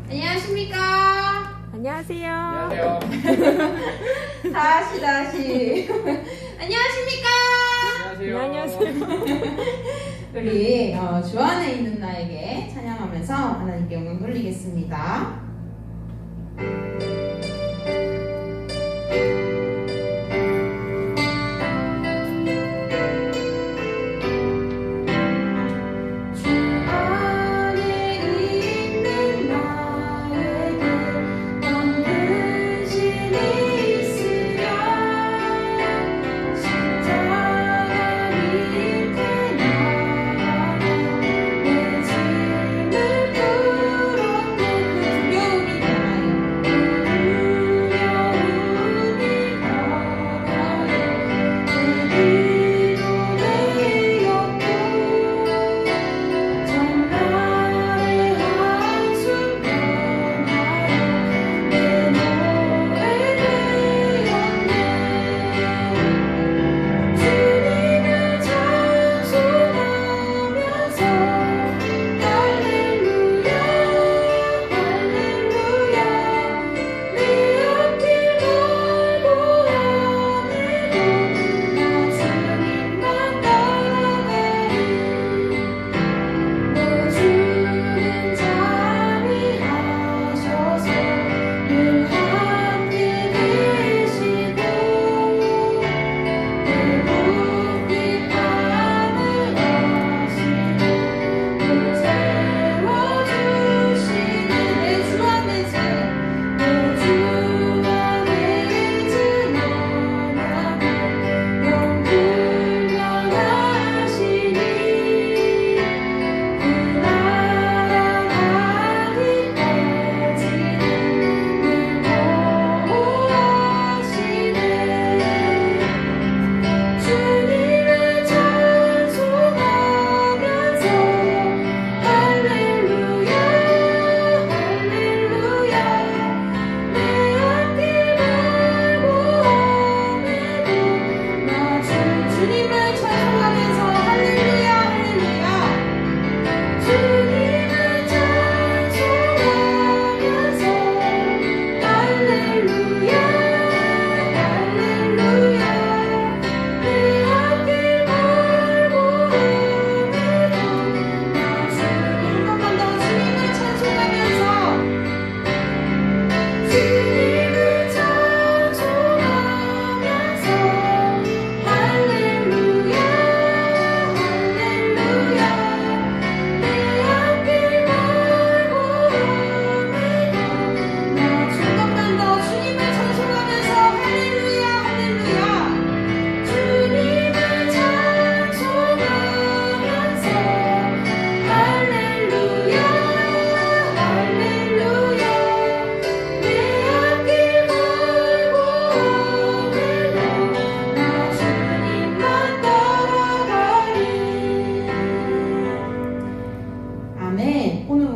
안녕하십니까? 안녕하세요. 안녕하세요. 다시. 안녕하십니까? 안녕하세요. 우리 주 안에 있는 나에게 찬양하면서 하나님께 영광 돌리겠습니다.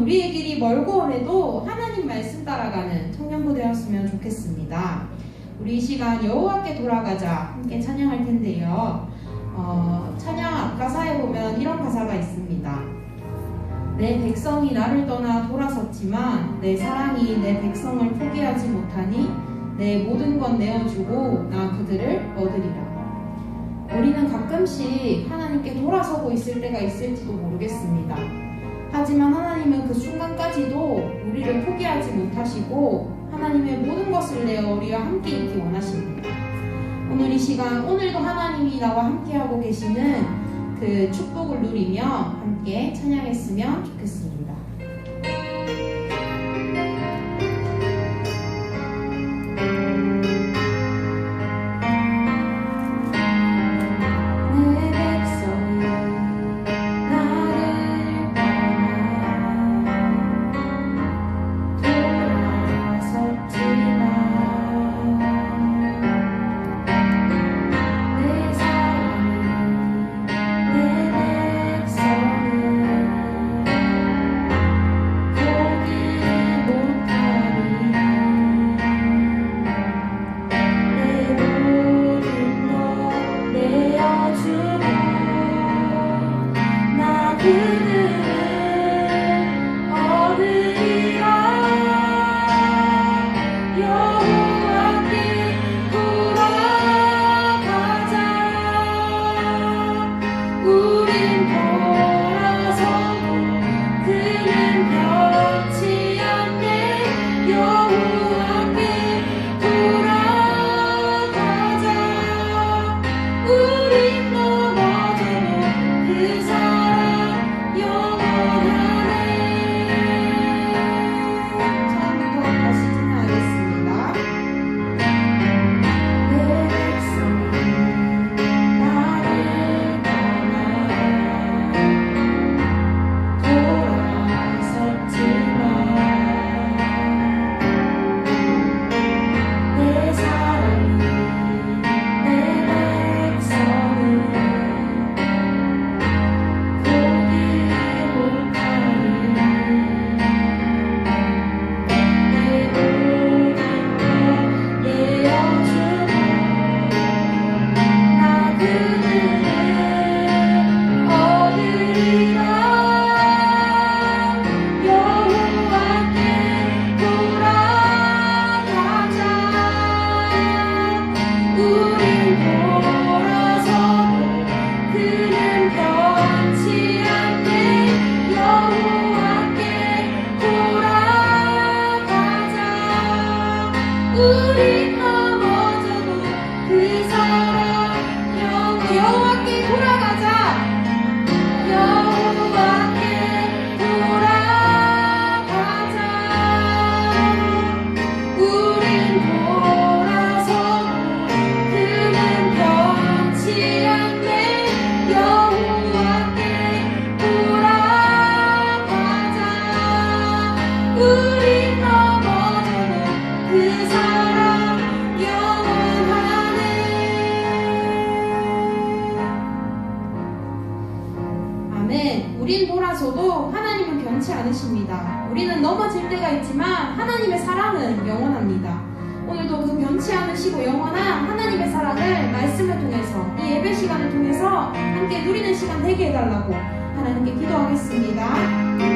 우리의 길이 멀고 오래도 하나님 말씀 따라가는 청년부 되었으면 좋겠습니다. 우리 이 시간 여호와께 돌아가자 함께 찬양할 텐데요. 찬양 가사에 보면 이런 가사가 있습니다. 내 백성이 나를 떠나 돌아섰지만 내 사랑이 내 백성을 포기하지 못하니 내 모든 것 내어주고 나 그들을 얻으리라. 우리는 가끔씩 하나님께 돌아서고 있을 때가 있을지도 모르겠습니다. 하지만 하나님은 그 순간까지도 우리를 포기하지 못하시고 하나님의 모든 것을 내어 우리와 함께 있기 원하십니다. 오늘 이 시간 오늘도 하나님이 나와 함께하고 계시는 그 축복을 누리며 함께 찬양했으면 좋겠습니다. 우린 넘어져도 그 사랑 영원하네. 아멘. 우린 돌아서도 하나님은 변치 않으십니다. 우리는 넘어질 때가 있지만 하나님의 사랑은 영원합니다. 오늘도 그 변치 않으시고 영원한 하나님의 사랑을 말씀을 통해서, 이 예배 시간을 통해서 함께 누리는 시간 되게 해달라고 하나님께 기도하겠습니다.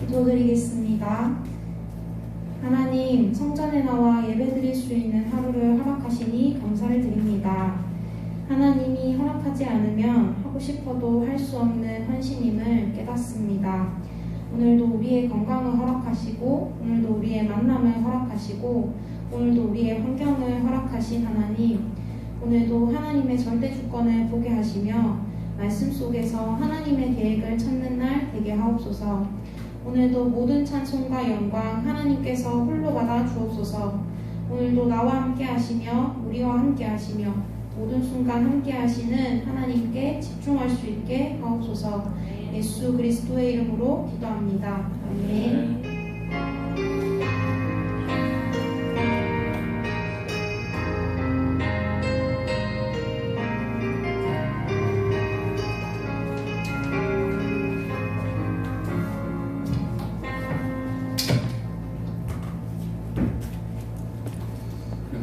기도드리겠습니다. 하나님, 성전에 나와 예배드릴 수 있는 하루를 허락하시니 감사를 드립니다. 하나님이 허락하지 않으면 하고 싶어도 할 수 없는 헌신임을 깨닫습니다. 오늘도 우리의 건강을 허락하시고, 오늘도 우리의 만남을 허락하시고, 오늘도 우리의 환경을 허락하신 하나님, 오늘도 하나님의 절대 주권을 보게 하시며 말씀 속에서 하나님의 계획을 찾는 날 되게 하옵소서. 오늘도 모든 찬송과 영광 하나님께서 홀로 받아 주옵소서. 오늘도 나와 함께 하시며 우리와 함께 하시며 모든 순간 함께 하시는 하나님께 집중할 수 있게 하옵소서. 예수 그리스도의 이름으로 기도합니다. 아멘.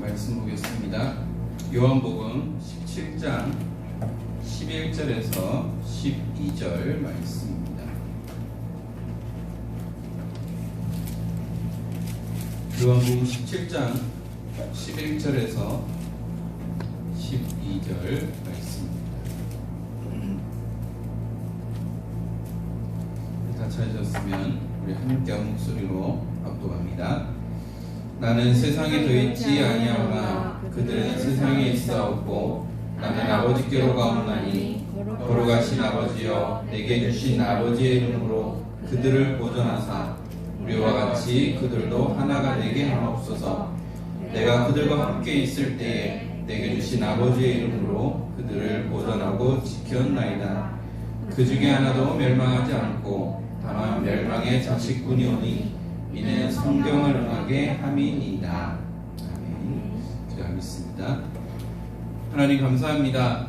말씀 보겠습니다. 요한복음 17장 11절에서 12절 말씀입니다. 요한복음 17장 11절에서 12절 말씀입니다. 다 찾으셨으면 우리 함께 한 목소리로 압도합니다. 나는 세상에 더 있지 아니하오나 그들은 세상에 있사옵고 나는 아버지께로 가옵나니 걸어가신 아버지여 내게 주신 아버지의 이름으로 그들을 보존하사 우리와 같이 그들도 하나가 되게 하옵소서. 내가 그들과 함께 있을 때에 내게 주신 아버지의 이름으로 그들을 보존하고 지켰나이다. 그 중에 하나도 멸망하지 않고 다만 멸망의 자식뿐이 오니 이는 성경을 응하게 함이니이다. 아멘. 기도하겠습니다. 하나님 감사합니다.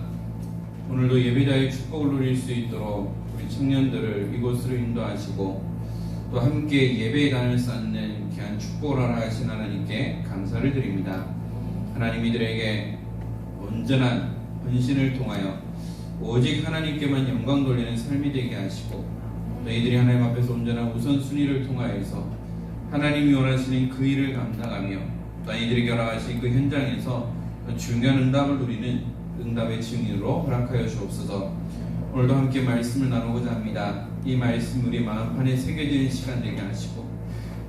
오늘도 예배자의 축복을 누릴 수 있도록 우리 청년들을 이곳으로 인도하시고 또 함께 예배의 단을 쌓는 귀한 축복을 허락하신 하나님께 감사를 드립니다. 하나님 이들에게 온전한 헌신을 통하여 오직 하나님께만 영광 돌리는 삶이 되게 하시고 또 이들이 하나님 앞에서 온전한 우선순위를 통하여서 하나님이 원하시는 그 일을 감당하며 또 이들에게 허락하신 그 현장에서 중요한 응답을 누리는 응답의 증인으로 허락하여 주옵소서. 오늘도 함께 말씀을 나누고자 합니다. 이 말씀 우리 마음판에 새겨지는 시간 되게 하시고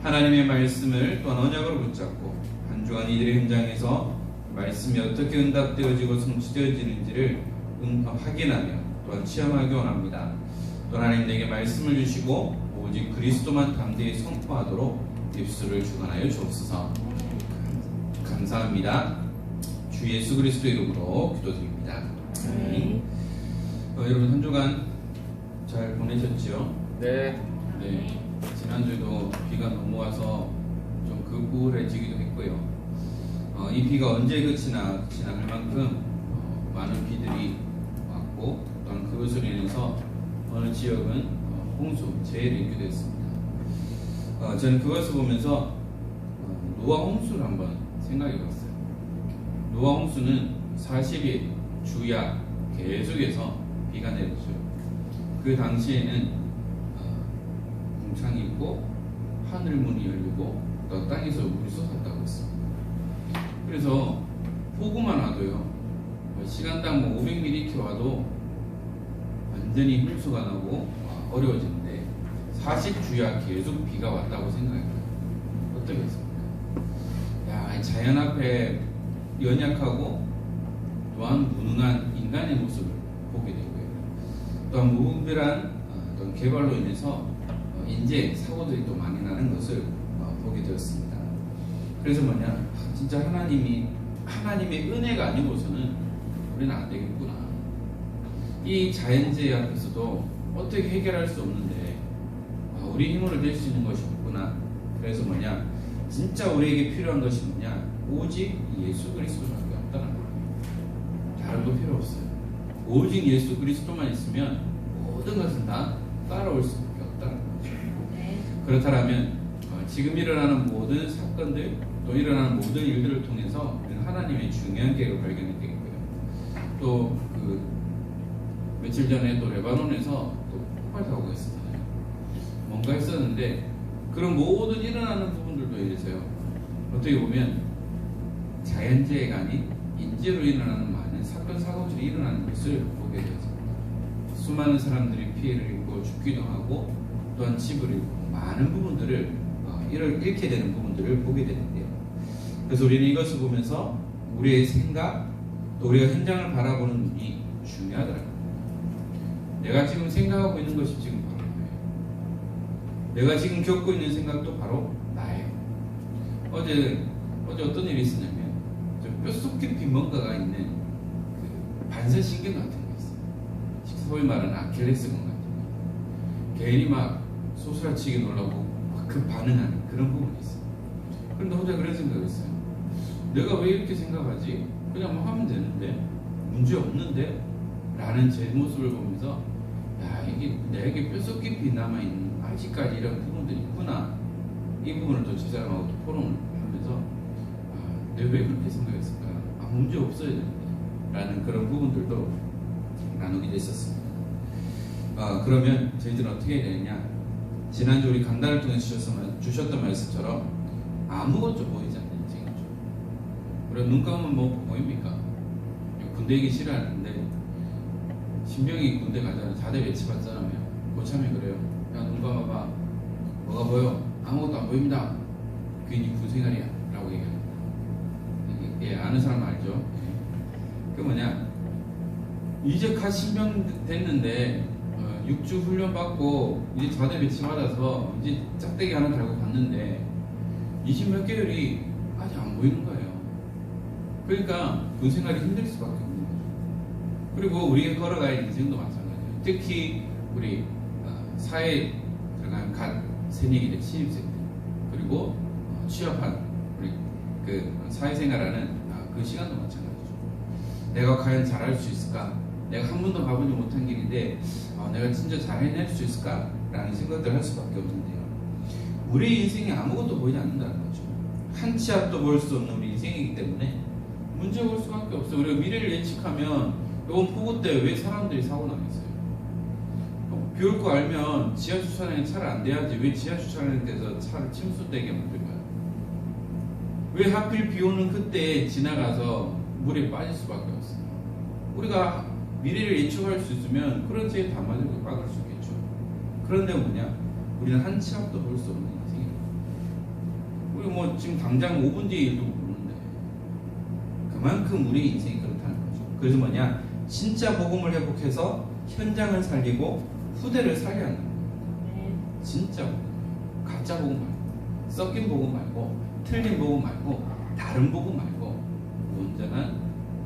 하나님의 말씀을 또한 언약으로 붙잡고 한 주간 이들의 현장에서 말씀이 어떻게 응답되어지고 성취되어지는지를 확인하며 또한 체험하기 원합니다. 또 하나님 내게 말씀을 주시고 오직 그리스도만 담대히 선포하도록 입술을 주관하여 주옵소서. 감사합니다. 주 예수 그리스도 이름으로 기도드립니다. 아멘. 여러분 한 주간 잘 보내셨지요? 네. 지난주에도 비가 너무 와서 좀 우울해지기도 했고요. 이 비가 언제 끝이나 할 만큼 많은 비들이 왔고 또한 그것으로 인해서 어느 지역은 홍수, 재해를 있기도 했습니다. 저는 그것을 보면서 노아 홍수를 한번 생각해 봤어요. 노아 홍수는 40일 주야 계속해서 비가 내렸죠. 그 당시에는 궁창이 있고 하늘 문이 열리고 또 땅에서 물이 쏟았다고 했습니다. 그래서 폭우만 와도요, 시간당 500mm 이렇게 와도 완전히 홍수가 나고 어려워지는데, 40주야 계속 비가 왔다고 생각해요. 어떻겠습니까? 야, 자연 앞에 연약하고 또한 무능한 인간의 모습을 보게 되고요. 또한 무분별한 어떤 개발로 인해서 인재 사고들이 또 많이 나는 것을 보게 되었습니다. 그래서 뭐냐, 진짜 하나님의 은혜가 아니고서는 우리는 안 되겠구나. 이 자연재해 앞에서도 어떻게 해결할 수 없는데 우리 힘으로 될 수 있는 것이 없구나. 그래서 뭐냐, 진짜 우리에게 필요한 것이 뭐냐, 오직 예수 그리스도밖에 없다는 거예요. 다른 거 필요 없어요. 오직 예수 그리스도만 있으면 모든 것은 다 따라올 수밖에 없다는 거죠. 그렇다면 지금 일어나는 모든 사건들, 또 일어나는 모든 일들을 통해서 우리는 하나님의 중요한 계획을 발견하게 되고요. 또 며칠 전에 또 레바논에서 또 폭발 사고가 있었잖아요. 뭔가 했었는데 그런 모든 일어나는 부분들도 이래서요, 어떻게 보면 자연재해가 아닌 인재로 일어나는 많은 사건 사고들이 일어나는 것을 보게 되었습니다. 수많은 사람들이 피해를 입고 죽기도 하고 또한 집을 잃고 많은 부분들을 잃게 되는 부분들을 보게 되는데요. 그래서 우리는 이것을 보면서 우리의 생각, 또 우리가 현장을 바라보는 눈이 중요하더라고요. 내가 지금 생각하고 있는 것이 지금 바로 나예요. 내가 지금 겪고 있는 생각도 바로 나예요. 어제 어떤 일이 있었냐면, 뼛속 깊이 뭔가가 있는 그 반사신경 같은 게 있어요. 소위 말하는 아킬레스건 같은 거. 괜히 막 소스라치게 놀라고 막 반응하는 그런 부분이 있어요. 그런데 혼자 그런 생각을 했어요. 내가 왜 이렇게 생각하지? 그냥 뭐 하면 되는데, 문제 없는데? 라는 제 모습을 보면서, 야, 이게 내게 뼛속 깊이 남아있는 아직까지 이런 부분들이 있구나. 이 부분을 또 제 사람하고 또 토론을 하면서, 내가 왜 그렇게 생각했을까? 문제 없어야 되는데. 라는 그런 부분들도 나누게 됐었습니다. 그러면 저희들은 어떻게 해야 되느냐? 지난주 우리 강단을 통해 주셨던 말씀처럼 아무것도 보이지 않는 인생이죠. 우리가 눈 감으면 뭐 보입니까? 군대 가기 싫어하는데 신병이 군대 가잖아요. 자대 배치 받잖아요. 고참이 그래요. 야, 눈 감아봐. 뭐가 보여? 아무것도 안 보입니다. 그게 네 군생활이야 라고 얘기합니다. 예, 아는 사람 알죠? 예. 그 뭐냐, 이제 갓 신병 됐는데 6주 훈련 받고 이제 자대 배치 받아서 이제 짝대기 하나 달고 갔는데 20몇 개월이 아직 안 보이는 거예요. 그러니까 군생활이 힘들 수밖에 없는 거죠. 그리고 우리가 걸어가야 할 인생도 마찬가지예요. 특히 우리 사회에 들어간 갓 새내기들, 신입생들, 그리고 취업한 우리 그 사회생활하는 그 시간도 마찬가지죠. 내가 과연 잘할 수 있을까? 내가 한 번도 가보지 못한 길인데 내가 진짜 잘 해낼 수 있을까? 라는 생각들을 할 수밖에 없는데요. 우리 인생이 아무것도 보이지 않는다는 거죠. 한 치 앞도 볼 수 없는 우리 인생이기 때문에 문제 볼 수밖에 없어요. 우리가 미래를 예측하면 이번 폭우 때 왜 사람들이 사고 나겠어요? 비 올 거 알면 지하주차장에 차를 안 대야지 왜 지하주차장에 대해서 차를 침수되게 만들까요? 왜 하필 비 오는 그때 지나가서 물에 빠질 수밖에 없어요? 우리가 미래를 예측할 수 있으면 그런 지에 다 막을 수 있겠죠. 그런데 뭐냐? 우리는 한 치 앞도 볼 수 없는 인생이에요. 우리 뭐 지금 당장 5분 뒤에 일도 모르는데 그만큼 우리 인생이 그렇다는 거죠. 그래서 뭐냐? 진짜 복음을 회복해서 현장을 살리고 후대를 살려야 하는 거예요. 진짜 복음. 가짜 복음 말고, 섞인 복음 말고, 틀린 복음 말고, 다른 복음 말고, 온전한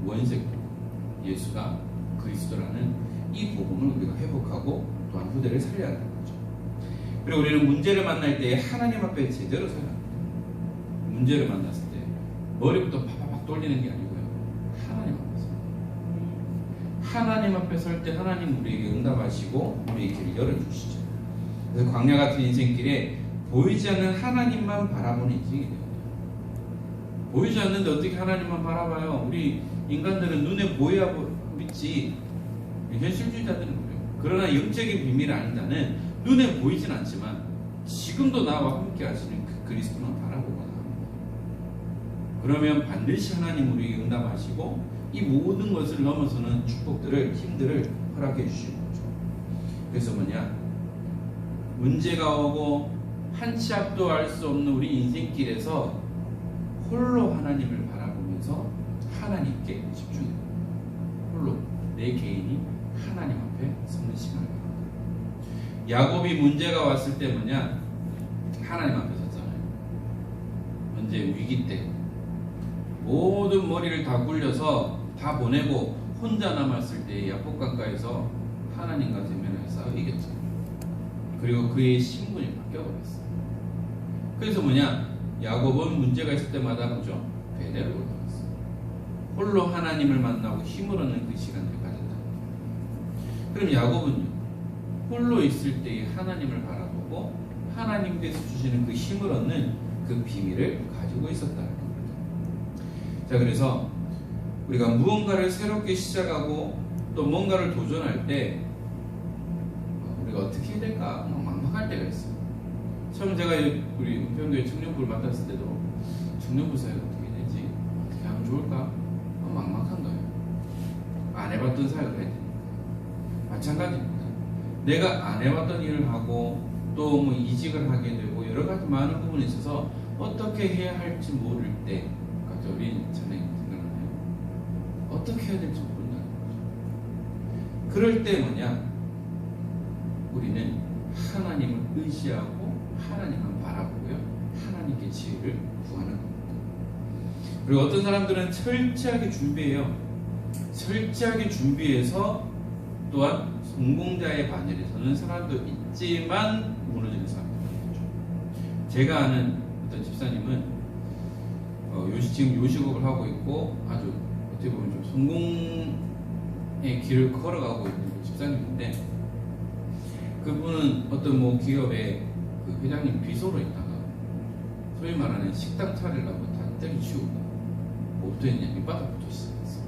원색 복음, 예수가 그리스도라는 이 복음을 우리가 회복하고 또한 후대를 살려야 하는 거죠. 그리고 우리는 문제를 만날 때 하나님 앞에 제대로 서야 합니다. 문제를 만났을 때 머리부터 팍팍 돌리는 게 아니고요, 하나님 앞에 서요. 하나님 앞에 설 때 하나님 우리에게 응답하시고 우리의 길을 열어주시죠. 그래서 광야 같은 인생길에 보이지 않는 하나님만 바라보는 인생이 돼요. 보이지 않는데 어떻게 하나님만 바라봐요? 우리 인간들은 눈에 보여야 믿지. 현실주의자들은 그래요. 그러나 영적인 비밀을 아는 자는 눈에 보이진 않지만 지금도 나와 함께 하시는 그 그리스도만 바라보거나 합니다. 그러면 반드시 하나님 우리에게 응답하시고 이 모든 것을 넘어서는 축복들을, 힘들을 허락해 주시는 거죠. 그래서 뭐냐? 문제가 오고 한 치 앞도 알 수 없는 우리 인생길에서 홀로 하나님을 바라보면서 하나님께 집중해요. 홀로 내 개인이 하나님 앞에 서는 시간을 갖는. 야곱이 문제가 왔을 때 뭐냐? 하나님 앞에 섰잖아요. 언제? 위기 때. 모든 머리를 다 굴려서 다 보내고 혼자 남았을 때 야복 강가에서 하나님과 대면을 싸워 이겼죠. 그리고 그의 신분이 바뀌어버렸어요. 그래서 뭐냐? 야곱은 문제가 있을 때마다 뭐죠? 베델로 올라갔어요. 홀로 하나님을 만나고 힘을 얻는 그 시간을 가졌다. 그럼 야곱은요? 홀로 있을 때 하나님을 바라보고 하나님께서 주시는 그 힘을 얻는 그 비밀을 가지고 있었다는 겁니다. 자, 그래서 우리가 무언가를 새롭게 시작하고 또 뭔가를 도전할 때 우리가 어떻게 해야 될까 막막할 때가 있어요. 처음 제가 우리 은평교회 청년부를 맡았을 때도 청년부 사회가 어떻게 되지? 어떻게 하면 좋을까? 막막한 거예요. 안 해봤던 사회가 해야 되니까. 마찬가지입니다. 내가 안 해봤던 일을 하고 또 뭐 이직을 하게 되고 여러 가지 많은 부분에 있어서 어떻게 해야 할지 모를 때, 갑자기 우리 전에 생각나요. 어떻게 해야 될지 모른다는 거죠. 그럴 때 뭐냐? 우리는 하나님을 의지하고 하나님만 바라보고요. 하나님께 지혜를 구하는 겁니다. 그리고 어떤 사람들은 철저하게 준비해요. 철저하게 준비해서 또한 성공자의 반열에 서는 사람도 있지만 무너지는 사람도 있죠. 제가 아는 어떤 집사님은 지금 요식업을 하고 있고 아주 어떻게 보면 좀 성공의 길을 걸어가고 있는 집사님인데, 그분은 어떤 뭐 기업의 그 회장님 비서로 있다가 소위 말하는 식당 차리려고 다 때려치우고 뭐부터 했냐? 밑바닥부터 시작했어요.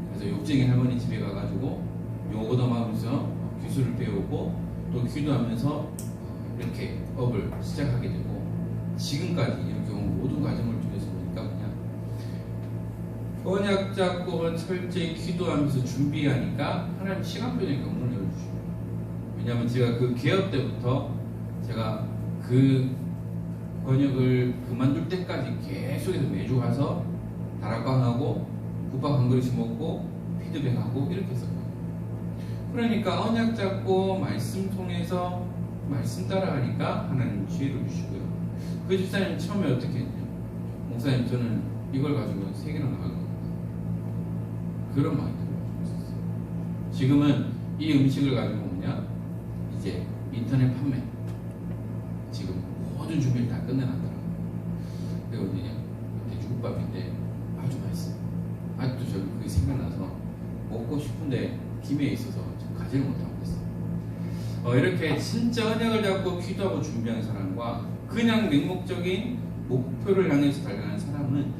그래서 욕쟁이 할머니 집에 가가지고 욕얻어먹으면서 기술을 배우고 또 기도하면서 이렇게 업을 시작하게 되고, 지금까지 이렇게 온 모든 과정을 통해서 보니까 그냥 언약 잡고 철저히 기도하면서 준비하니까 하나님 시간표에 문을 열어주시고, 왜냐하면 제가 그 개업 때부터 제가 그 번역을 그만둘 때까지 계속해서 매주 가서 다락방하고 국밥 한 그릇씩 먹고 피드백하고 이렇게 했었거든요. 그러니까 언약 잡고 말씀 통해서 말씀 따라가니까 하나님 지혜를 주시고요. 그 집사님 처음에 어떻게 했냐? 목사님, 저는 이걸 가지고 세계로 나갈 겁니다. 그런 마인드를 가지고 있었어요. 지금은 이 음식을 가지고 뭐냐? 이제 인터넷 판매, 지금 모든 준비를 다 끝내놨더라고요. 그리고 어디냐? 돼지국밥인데 아주 맛있어요. 아직도 저는 그게 생각나서 먹고 싶은데 김에 있어서 지금 가지를 못하고 있어요. 이렇게 진짜 언약을 잡고 기도하고 준비한 사람과 그냥 맹목적인 목표를 향해서 달려가는 사람은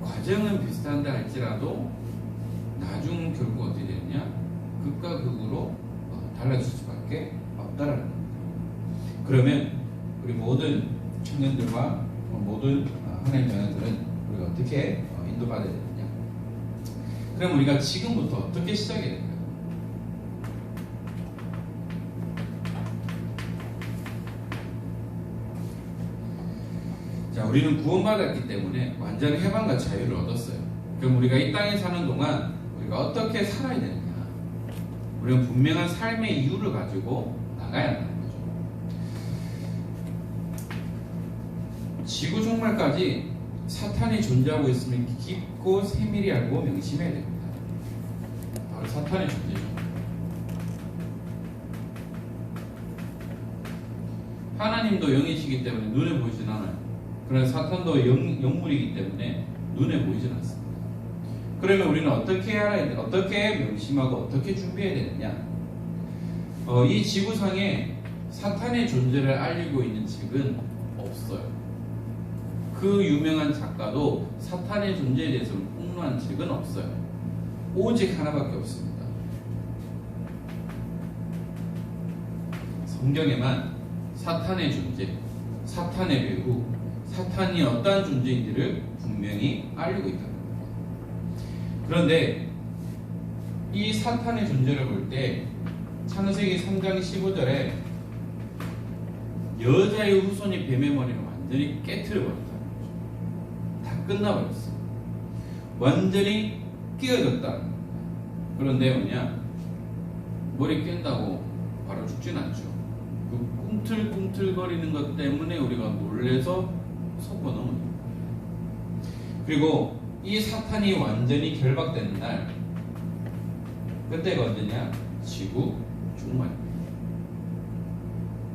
과정은 비슷한다 할지라도 나중 결국 어떻게 되느냐? 극과 극으로 달라질 수밖에 없다라는 겁니다. 그러면 우리 모든 청년들과 모든 하나님의 자녀들은 우리가 어떻게 인도받아야 되느냐? 그럼 우리가 지금부터 어떻게 시작해야 될까요? 자, 우리는 구원받았기 때문에 완전 해방과 자유를 얻었어요. 그럼 우리가 이 땅에 사는 동안 우리가 어떻게 살아야 되느냐? 우리는 분명한 삶의 이유를 가지고 나가야 한다는 거죠. 지구 종말까지 사탄이 존재하고 있음을 깊고 세밀히 알고 명심해야 됩니다. 바로 사탄의 존재죠. 하나님도 영이시기 때문에 눈에 보이진 않아요. 그러나 사탄도 영물이기 때문에 눈에 보이진 않습니다. 그러면 우리는 어떻게 알아야 돼? 어떻게 명심하고 어떻게 준비해야 되느냐? 이 지구상에 사탄의 존재를 알리고 있는 책은 없어요. 그 유명한 작가도 사탄의 존재에 대해서 폭로한 책은 없어요. 오직 하나밖에 없습니다. 성경에만 사탄의 존재, 사탄의 배후, 사탄이 어떠한 존재인지를 분명히 알리고 있다는 겁니다. 그런데 이 사탄의 존재를 볼 때 창세기 3장 15절에 여자의 후손이 뱀의 머리를 완전히 깨트려버렸다는 거죠. 다 끝나버렸어. 완전히 깨어졌다는 거예요. 그런데 뭐냐, 머리 깬다고 바로 죽진 않죠. 그 꿈틀꿈틀거리는 것 때문에 우리가 놀래서 속고 넘어요. 그리고 이 사탄이 완전히 결박되는 날, 그때가 언제냐? 지구 종말입니다.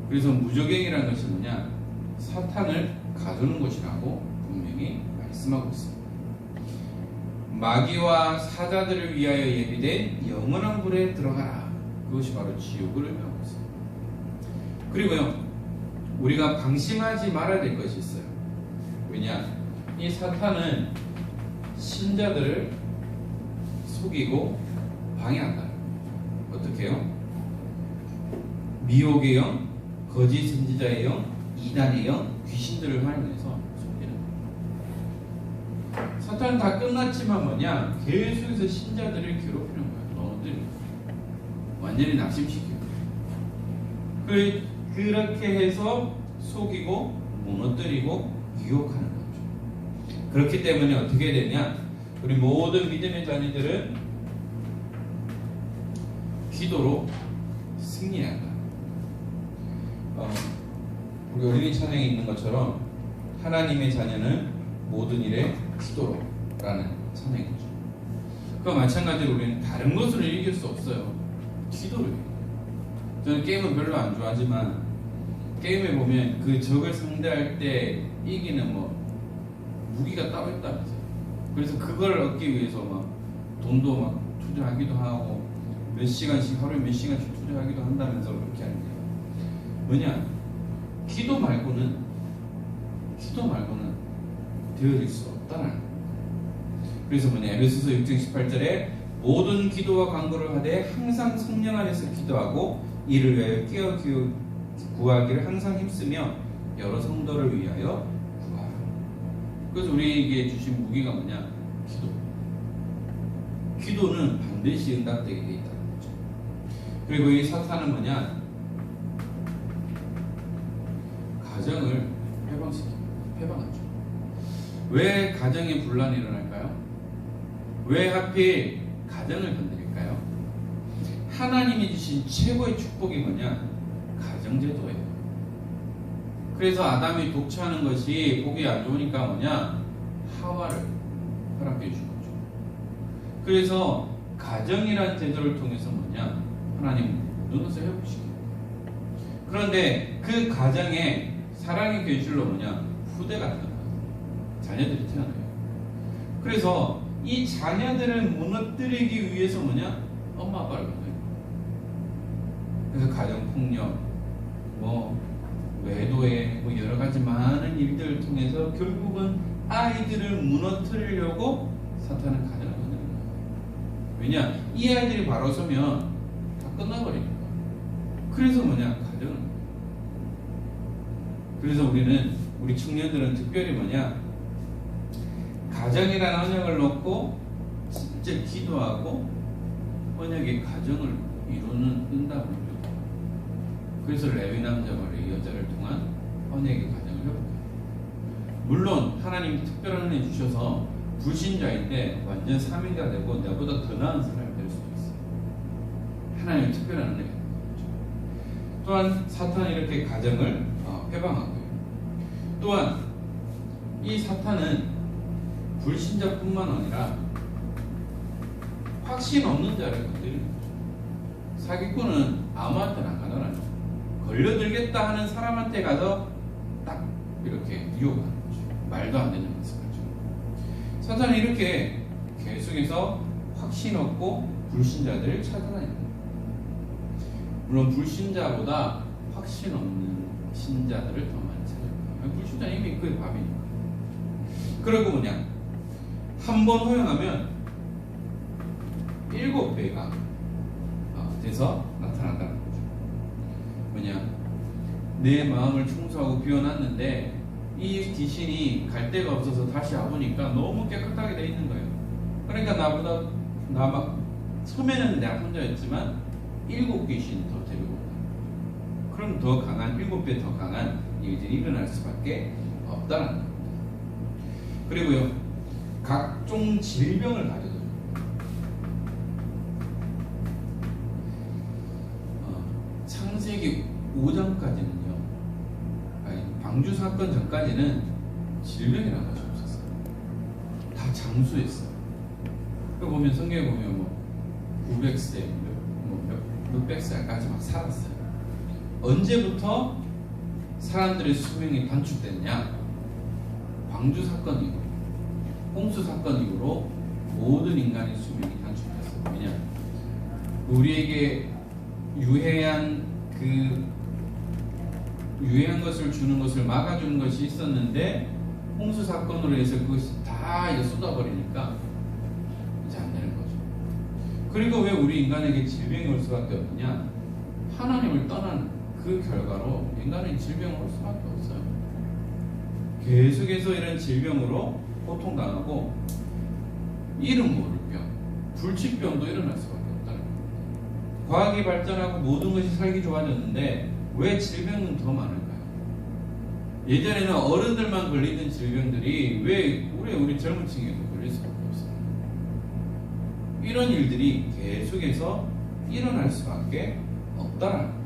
그래서 무저갱이라는 것이 뭐냐? 사탄을 가두는 곳이라고 분명히 말씀하고 있습니다. 마귀와 사자들을 위하여 예비된 영원한 불에 들어가라. 그것이 바로 지옥을 의미하고 있습니다. 그리고요, 우리가 방심하지 말아야 될 것이 있어요. 왜냐? 이 사탄은 신자들을 속이고 방해한다. 어떻게 해요? 미혹의 영, 거짓 선지자의 영, 이단의 영, 귀신들을 활용해서 속이는 거예요. 사탄은 다 끝났지만 뭐냐? 계속해서 신자들을 괴롭히는 거예요. 너희들 완전히 낙심시키고. 그렇게 해서 속이고 무너뜨리고 유혹하는 거죠. 그렇기 때문에 어떻게 되냐? 우리 모든 믿음의 자녀들은 기도로 승리한다. 우리 어린이 찬양에 있는 것처럼 하나님의 자녀는 모든 일에 기도로 라는 찬양이죠. 그와 마찬가지로 우리는 다른 것으로 이길 수 없어요. 기도를. 저는 게임은 별로 안 좋아하지만 게임에 보면 그 적을 상대할 때 이기는 무기가 따로 있다면서요. 그래서 그걸 얻기 위해서 막 돈도 막 투자하기도 하고 몇 시간씩, 하루에 몇 시간씩 투자하기도 한다면서 그렇게 하는 거예요. 뭐냐? 기도 말고는 되어질 수 없다는 거예요. 그래서 뭐냐? 에베소서 6장 18절에 모든 기도와 간구를 하되 항상 성령 안에서 기도하고 이를 위하여 깨어 구하기를 항상 힘쓰며 여러 성도를 위하여 구하라. 그래서 우리에게 주신 무기가 뭐냐? 기도. 기도는 반드시 응답되게 되어 있다는 거죠. 그리고 이 사탄은 뭐냐? 가정을 해방하죠. 왜 가정에 분란이 일어날까요? 왜 하필 가정을 건드릴까요? 하나님이 주신 최고의 축복이 뭐냐? 가정제도예요. 그래서 아담이 독차하는 것이 보기 안 좋으니까 뭐냐? 하와를 허락해 주신 거죠. 그래서 가정이라는 제도를 통해서 뭐냐? 하나님 눈에서 회복시켜요. 그런데 그 가정에 사랑의 결실로 뭐냐? 후대가 태어나요. 자녀들이 태어나요. 그래서 이 자녀들을 무너뜨리기 위해서 뭐냐? 엄마 아빠를 만나요. 그래서 가정폭력, 외도에 여러 가지 많은 일들을 통해서 결국은 아이들을 무너뜨리려고 사탄은 가정을 만드는 거예요. 왜냐? 이 아이들이 바로 서면 다 끝나버리니까. 그래서 뭐냐? 가정을. 그래서 우리 청년들은 특별히 뭐냐? 가정이라는 언약을 놓고 진짜 기도하고 언약의 가정을 이루는 응답을 누려요. 그래서 레위 남자와 레위 여자를 통한 언약의 가정을 회복해요. 물론 하나님이 특별한 은혜 주셔서 불신자인데 완전 3위가 되고 나보다 더 나은 사람이 될 수도 있어요. 하나님의 특별한 은혜가 있는 거죠. 또한 사탄이 이렇게 가정을 회방하고요. 또한 이 사탄은 불신자뿐만 아니라 확신 없는 자를 건드리는 거죠. 사기꾼은 아무한테나 안 가더라고요. 걸려들겠다 하는 사람한테 가서 딱 이렇게 유혹하는 거죠. 말도 안 되는 것을 가지고. 사탄은 이렇게 계속해서 확신 없고 불신자들을 찾아다니는 거예요. 물론 불신자보다 확신 없는 신자들을 더 많이 찾아요. 불신자는 이미 그의 밥이니까. 그리고 뭐냐? 한 번 허용하면 7배가 돼서 나타난다는 거죠. 뭐냐? 내 마음을 청소하고 비워놨는데 이 귀신이 갈 데가 없어서 다시 와보니까 너무 깨끗하게 돼 있는 거예요. 그러니까 처음에는 내가 혼자였지만 7귀신이 더 데리고 온다. 그럼 더 강한 7배 더 강한 일들이 일어날 수밖에 없다는 겁니다. 그리고요, 각종 질병을 가져다 창세기 5장까지는요, 방주 사건 전까지는 질병이라는 것이 없었어요. 다 장수했어요. 그 보면 성경에 보면 뭐 900세, 몇백 살까지 막 살았어요. 언제부터 사람들의 수명이 단축됐냐? 방주 사건 이후, 홍수 사건 이후로 모든 인간의 수명이 단축됐어요. 왜냐? 우리에게 유해한 것을 주는 것을 막아주는 것이 있었는데 홍수 사건으로 해서 그것이 다 이제 쏟아버리니까 이제 안 되는 거죠. 그리고 왜 우리 인간에게 질병이 올 수밖에 없느냐? 하나님을 떠난 그 결과로 인간은 질병을 올 수밖에 없어요. 계속해서 이런 질병으로 고통당하고 이름 모를 병, 불치병도 일어날 수밖에 없다는 겁니다. 과학이 발전하고 모든 것이 살기 좋아졌는데 왜 질병은 더 많을까요? 예전에는 어른들만 걸리던 질병들이 왜 우리 젊은 층에도 걸릴 수밖에 없어요. 이런 일들이 계속해서 일어날 수밖에 없다는 겁니다.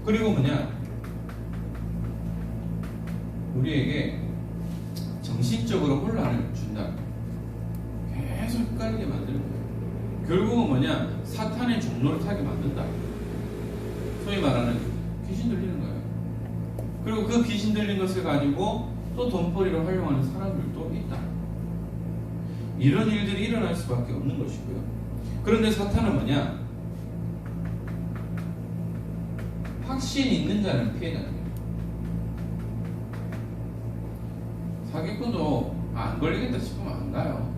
그리고 우리에게 정신적으로 혼란을 준다. 계속 헷갈리게 만드는 거예요. 결국은 사탄의 종로를 타게 만든다. 소위 말하는 귀신 들리는 거예요. 그리고 그 귀신 들린 것을 가지고 또 돈벌이로 활용하는 사람들도 있다. 이런 일들이 일어날 수밖에 없는 것이고요. 그런데 사탄은 확신이 있는 자는 피해자는 거예요. 사기꾼도 안 걸리겠다 싶으면 안 가요.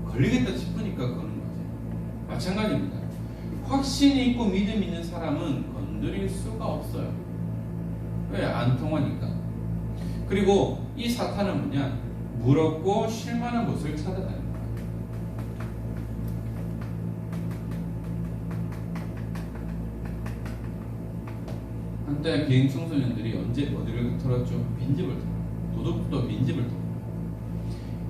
걸리겠다 싶으니까 거는 거죠. 마찬가지입니다. 확신이 있고 믿음 있는 사람은 건드릴 수가 없어요. 왜? 안 통하니까. 그리고 이 사탄은 무겁고 쉴만한 곳을 찾아다니는 거예요. 한때 비행 청소년들이 어디를 털었죠? 빈집을 털어요. 도둑도 빈집을 털어요.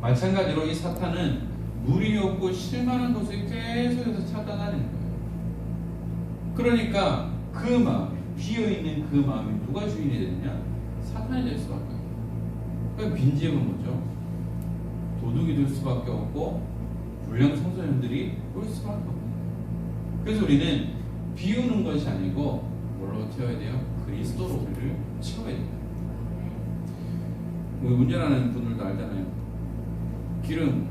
마찬가지로 이 사탄은 물이 없고 쉴만한 곳을 계속해서 찾아다니는 거예요. 그러니까 그 마음에, 비어있는 그 마음에 누가 주인이 되느냐? 사탄이 될 수밖에 없어요. 그 빈집은 뭐죠? 도둑이 될 수밖에 없고 불량 청소년들이 올 수밖에 없는 거예요. 그래서 우리는 비우는 것이 아니고 뭘로 채워야 돼요? 그리스도로 우리를 채워야 됩니다. 운전하는 분들도 알잖아요. 기름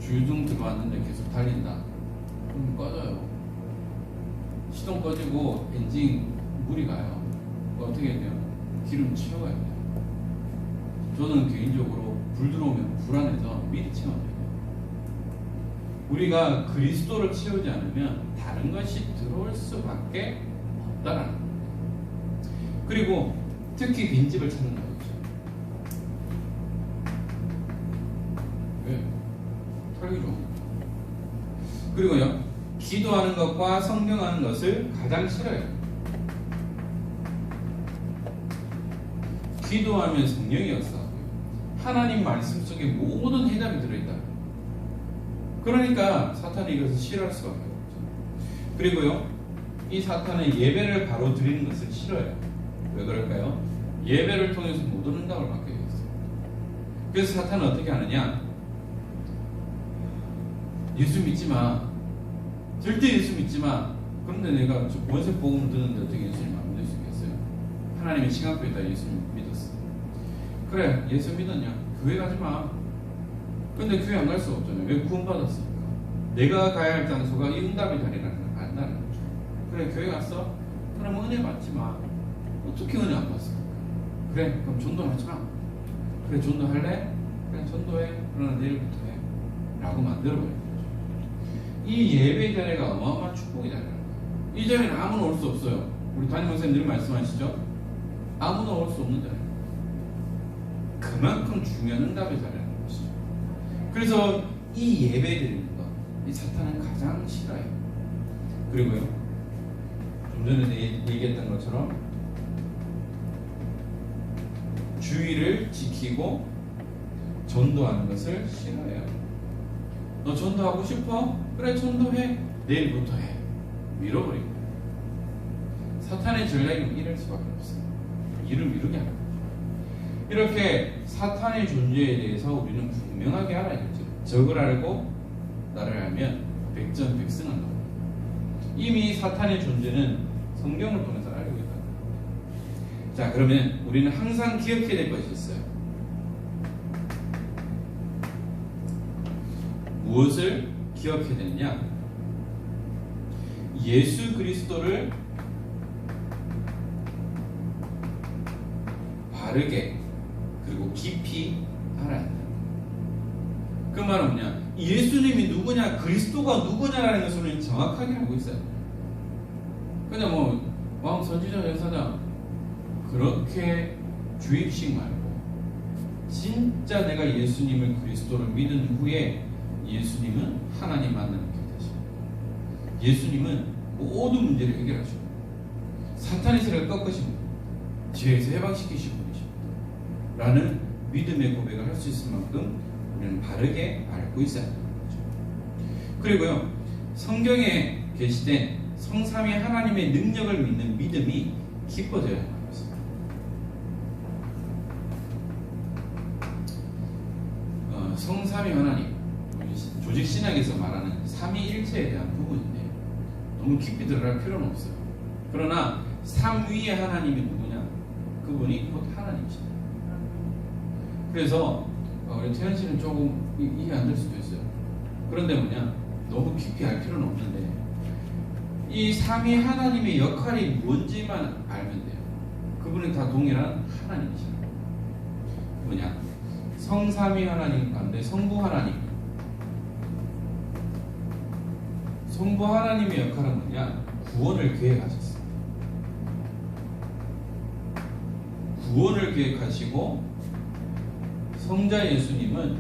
주유등 들어왔는데 계속 달린다. 그럼 꺼져요. 시동 꺼지고 엔진 물이 가요. 어떻게 해야 돼요? 기름 채워야 돼요. 저는 개인적으로 불 들어오면 불안해서 미리 채워야 돼요. 우리가 그리스도를 채우지 않으면 다른 것이 들어올 수밖에 없다라는 겁니다. 그리고 특히 빈집을 찾는 거죠. 왜? 털기 좋은 거죠. 그리고요, 기도하는 것과 성경하는 것을 가장 싫어요. 기도하면 성령이 역사하고요. 하나님 말씀 속에 모든 해답이 들어있다. 그러니까 사탄이 이것을 싫어할 수밖에 없죠. 그리고요, 이 사탄은 예배를 바로 드리는 것을 싫어요. 왜 그럴까요? 예배를 통해서 모든 응답을 받게 되어 있어요. 그래서 사탄은 어떻게 하느냐? 예수 믿지 마. 절대 예수 믿지 마. 그런데 내가 원세 복음을 듣는데 어떻게 예수님 안 믿을 수 있겠어요? 하나님의 칭함표에다 예수님 믿었어. 그래, 예수 믿었냐? 교회 가지 마. 근데 교회 안 갈 수 없잖아요. 왜? 구원받았으니까. 내가 가야 할 장소가 이 응답의 자리라는 걸 안다는 거죠. 그래, 교회 갔어? 그럼 은혜 받지 마. 어떻게 은혜 안 받습니까? 그래, 그럼 전도하지 마. 그래, 전도할래? 그래, 전도해. 그러나 내일부터 해. 라고 만들어버려요. 이 예배 자리가 어마어마한 축복이 자리라는 거예요. 이 자리는 아무나 올 수 없어요. 우리 담임 목사님들이 말씀하시죠? 아무나 올 수 없는 자리. 그만큼 중요한 응답의 자리라는 것이죠. 그래서 이 예배 드리는 것, 이 사탄은 가장 싫어요. 그리고요, 좀 전에 얘기했던 것처럼 주의를 지키고 전도하는 것을 싫어해요. 너 전도하고 싶어? 그래, 전도해. 내일부터 해. 밀어버리고. 사탄의 전략은 이럴 수밖에 없어요. 일을 미루게 하는 거죠. 이렇게 사탄의 존재에 대해서 우리는 분명하게 알아야죠. 적을 알고 나를 알면 백전백승한다. 이미 사탄의 존재는 성경을 통해서 알고 있다. 자, 그러면 우리는 항상 기억해야 될 것이 있어요. 무엇을 기억해야 되느냐? 예수 그리스도를 바르게 그리고 깊이 알아야 한다. 그 말은 뭐냐? 예수님이 누구냐, 그리스도가 누구냐라는 것을 우리는 정확하게 알고 있어요. 그냥 뭐 왕 선지자 역사자 그렇게 주입식 말고 진짜 내가 예수님을 그리스도를 믿은 후에 예수님은 하나님 만나는 곁이십니다. 예수님은 모든 문제를 해결하시고 사탄의 세력을 꺾으신 분, 죄에서 해방시키신 분이십니다. 라는 믿음의 고백을 할 수 있을 만큼 우리는 바르게 알고 있어야 하는 거죠. 그리고요, 성경에 게시된 성삼위 하나님의 능력을 믿는 믿음이 깊어져야 하는 것입니다. 성삼위 하나님, 조직 신학에서 말하는 삼위일체에 대한 부분인데 너무 깊이 들어갈 필요는 없어요. 그러나 삼위의 하나님이 누구냐? 그분이 곧 하나님이십니다. 그래서 우리 태연 씨는 조금 이해 안 될 수도 있어요. 그런데 뭐냐? 너무 깊이 알 필요는 없는데 이 삼위 하나님의 역할이 뭔지만 알면 돼요. 그분은 다 동일한 하나님이십니다. 뭐냐? 성삼위 하나님 가운데 성부 하나님, 성부 하나님의 역할은 뭐냐? 구원을 계획하셨어요. 구원을 계획하시고 성자 예수님은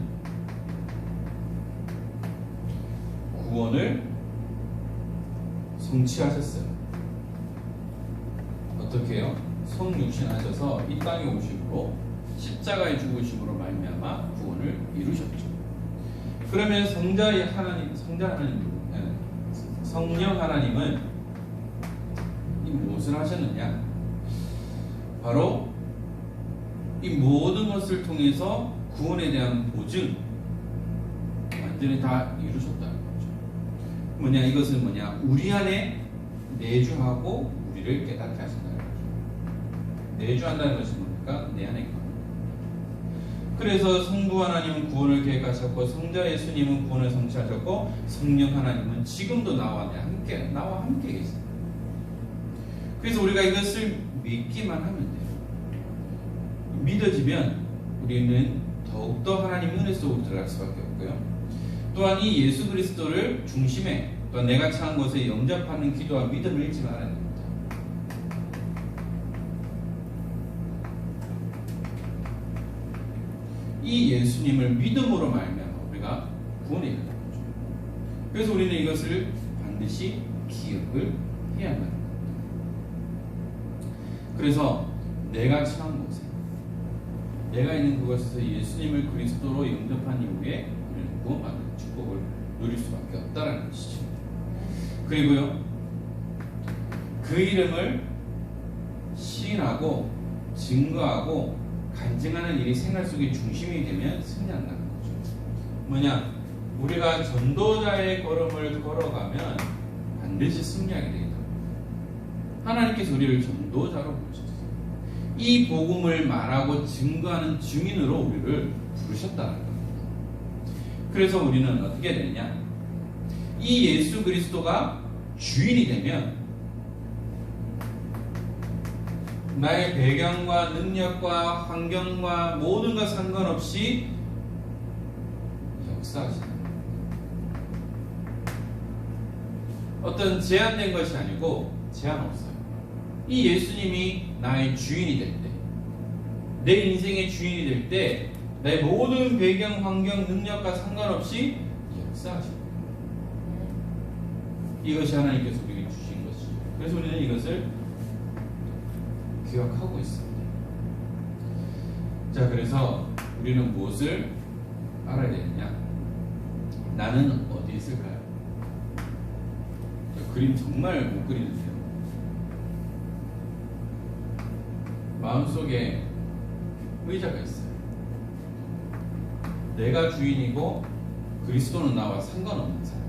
구원을 성취하셨어요. 어떻게 해요? 성육신하셔서 이 땅에 오심으로 십자가의 죽으심으로 말미암아 구원을 이루셨죠. 그러면 성령 하나님은 이 무엇을 하셨느냐? 바로 이 모든 것을 통해서 구원에 대한 보증 완전히 다 이루셨다는 거죠. 뭐냐? 이것은 뭐냐? 우리 안에 내주하고 우리를 깨닫게 하신다는 거죠. 내주한다는 것은 뭡니까? 내 안에 있는. 그래서 성부 하나님은 구원을 계획하셨고 성자 예수님은 구원을 성취하셨고 성령 하나님은 지금도 나와 함께 계십니다. 그래서 우리가 이것을 믿기만 하면 돼요. 믿어지면 우리는 더욱더 하나님의 은혜 속으로 들어갈 수밖에 없고요. 또한 이 예수 그리스도를 중심에 또한 내가 처한 것에 영접하는 기도와 믿음을 잃지 말아야 됩니다. 이 예수님을 믿음으로 말미암아 우리가 구원이 되는 거죠. 그래서 우리는 이것을 반드시 기억을 해야 합니다. 그래서 내가 처한 곳에 내가 있는 그곳에서 예수님을 그리스도로 영접한 이후에 우리는 구원받는 축복을 누릴 수밖에 없다는 것이죠. 그리고요, 그 이름을 시인하고 증거하고 간증하는 일이 생활 속의 중심이 되면 승리한다는 거죠. 뭐냐? 우리가 전도자의 걸음을 걸어가면 반드시 승리하게 되겠다. 하나님께서 우리를 전도자로 부르셨어요. 이 복음을 말하고 증거하는 증인으로 우리를 부르셨다는 겁니다. 그래서 우리는 어떻게 되느냐? 이 예수 그리스도가 주인이 되면 나의 배경과 능력과 환경과 모든 것 상관없이 역사하시는 어떤 제한된 것이 아니고 제한 없어요. 이 예수님이 나의 주인이 될 때, 내 인생의 주인이 될 때 내 모든 배경, 환경, 능력과 상관없이 역사하시고 이것이 하나님께서 우리에게 주신 것이죠. 그래서 우리는 이것을 기억하고 있습니다. 자, 그래서 우리는 무엇을 알아야 되느냐? 나는 어디에 있을까요? 그림 정말 못 그리는데요. 마음속에 의자가 있어요. 내가 주인이고 그리스도는 나와 상관없는 사람.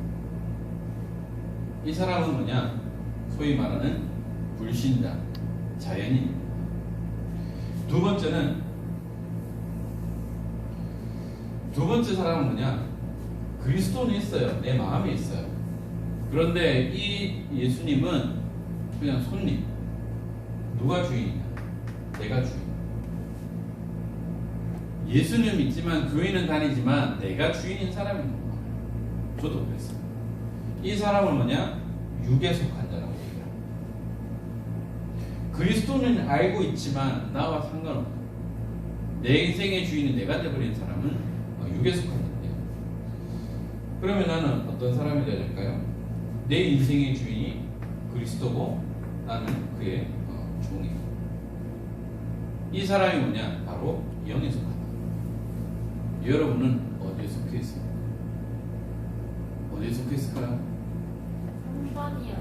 이 사람은 뭐냐? 소위 말하는 불신자, 자연인입니다. 두 번째 사람은 뭐냐? 그리스도는 있어요. 내 마음에 있어요. 그런데 이 예수님은 그냥 손님. 누가 주인이냐? 내가 주인. 예수는 믿지만 교회는 다니지만 내가 주인인 사람인 거예요. 저도 그랬어요. 이 사람은 뭐냐? 육에 속한 자라고 얘기해요. 그리스도는 알고 있지만 나와 상관없는 내 인생의 주인은 내가 되어버린 사람은 육에 속한 자인데요. 그러면 나는 어떤 사람이 되어야 될까요? 내 인생의 주인이 그리스도고 나는 그의 종이고. 이 사람이 뭐냐? 바로 영에 속하다. 여러분은 어디에 속해 있어요? 어디에 속해 있을까요? 3번이요.